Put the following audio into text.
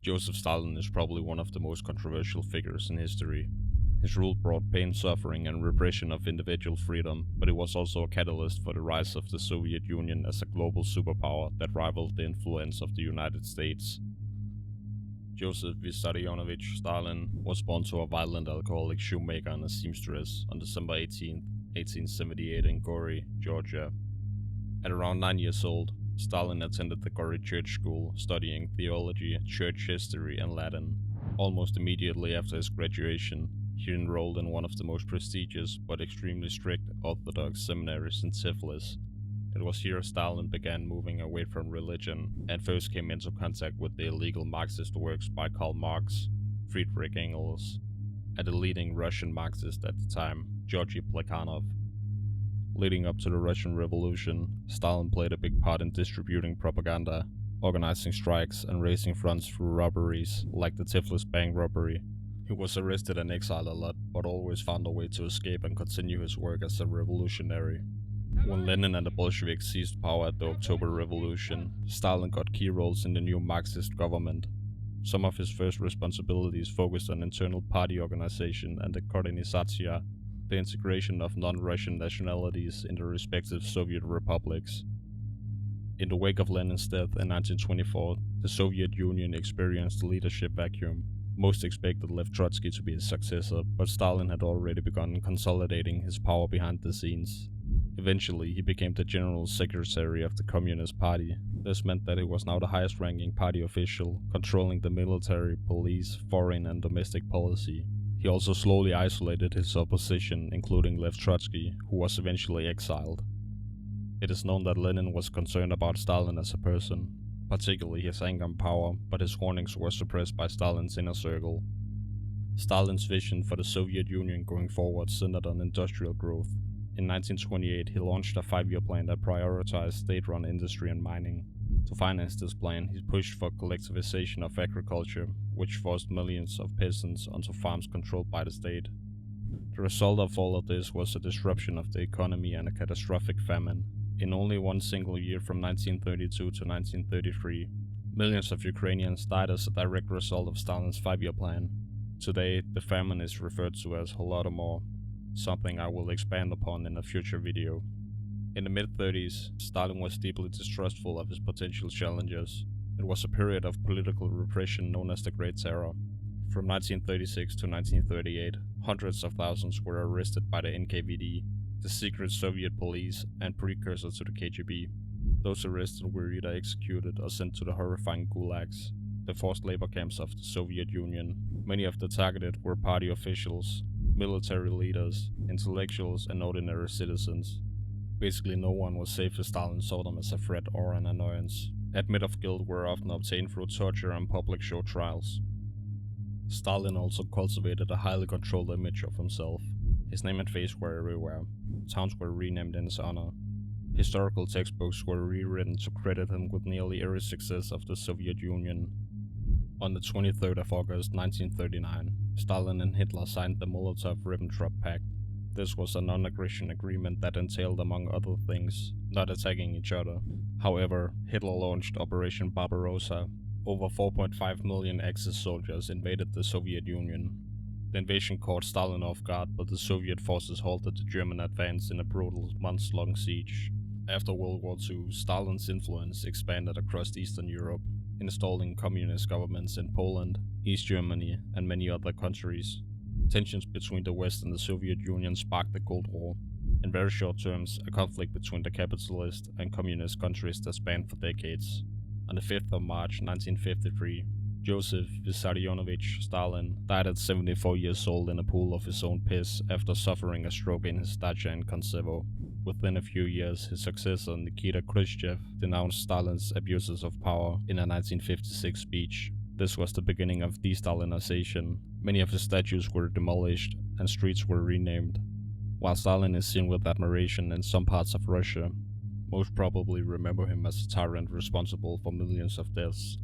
Joseph Stalin is probably one of the most controversial figures in history. His rule brought pain, suffering, and repression of individual freedom, but it was also a catalyst for the rise of the Soviet Union as a global superpower that rivaled the influence of the United States. Joseph Vissarionovich Stalin was born to a violent alcoholic shoemaker and a seamstress on December 18, 1878 in Gori, Georgia. At around 9 years old, Stalin attended the Gori Church School, studying theology, church history, and Latin. Almost immediately after his graduation, he enrolled in one of the most prestigious but extremely strict Orthodox seminaries in Tiflis. It was here Stalin began moving away from religion and first came into contact with the illegal Marxist works by Karl Marx, Friedrich Engels, and the leading Russian Marxist at the time, Georgy Plekhanov. Leading up to the Russian Revolution, Stalin played a big part in distributing propaganda, organizing strikes, and raising funds through robberies, like the Tiflis bank robbery. He was arrested and exiled a lot, but always found a way to escape and continue his work as a revolutionary. When Lenin and the Bolsheviks seized power at the October Revolution, Stalin got key roles in the new Marxist government. Some of his first responsibilities focused on internal party organization and the collectivization, the integration of non-Russian nationalities in the respective Soviet republics. In the wake of Lenin's death in 1924, the Soviet Union experienced a leadership vacuum. Most expected left Trotsky to be his successor, but Stalin had already begun consolidating his power behind the scenes. Eventually, he became the General Secretary of the Communist Party. This meant that he was now the highest-ranking party official, controlling the military, police, foreign and domestic policy. He also slowly isolated his opposition, including Lev Trotsky, who was eventually exiled. It is known that Lenin was concerned about Stalin as a person, particularly his anger and power, but his warnings were suppressed by Stalin's inner circle. Stalin's vision for the Soviet Union going forward centered on industrial growth. In 1928, he launched a 5-year plan that prioritized state-run industry and mining. To finance this plan, he pushed for collectivization of agriculture, which forced millions of peasants onto farms controlled by the state. The result of all of this was a disruption of the economy and a catastrophic famine. In only one single year from 1932 to 1933, millions of Ukrainians died as a direct result of Stalin's 5-year plan. Today, the famine is referred to as Holodomor, something I will expand upon in a future video. In the mid-30s, Stalin was deeply distrustful of his potential challengers. It was a period of political repression known as the Great Terror. From 1936 to 1938, hundreds of thousands were arrested by the NKVD, the secret Soviet police and precursor to the KGB. Those arrested were either executed or sent to the horrifying gulags, the forced labor camps of the Soviet Union. Many of the targeted were party officials, military leaders, intellectuals, and ordinary citizens. Basically, no one was safe if Stalin saw them as a threat or an annoyance. Admit of guilt were often obtained through torture and public show trials. Stalin also cultivated a highly controlled image of himself. His name and face were everywhere. Towns were renamed in his honor. Historical textbooks were rewritten to credit him with nearly every success of the Soviet Union. On the 23rd of August 1939, Stalin and Hitler signed the Molotov-Ribbentrop Pact. This was a non-aggression agreement that entailed, among other things, not attacking each other. However, Hitler launched Operation Barbarossa. Over 4.5 million Axis soldiers invaded the Soviet Union. The invasion caught Stalin off guard, but the Soviet forces halted the German advance in a brutal months-long siege. After World War II, Stalin's influence expanded across Eastern Europe, installing communist governments in Poland, East Germany, and many other countries. Tensions between the West and the Soviet Union sparked the Cold War. In very short terms, a conflict between the capitalist and communist countries that spanned for decades. On the 5th of March 1953, Joseph Vissarionovich Stalin died at 74 years old in a pool of his own piss after suffering a stroke in his dacha in Konsevo. Within a few years, his successor Nikita Khrushchev denounced Stalin's abuses of power in a 1956 speech. This was the beginning of de-Stalinization. Many of his statues were demolished and streets were renamed. While Stalin is seen with admiration in some parts of Russia, most probably remember him as a tyrant responsible for millions of deaths.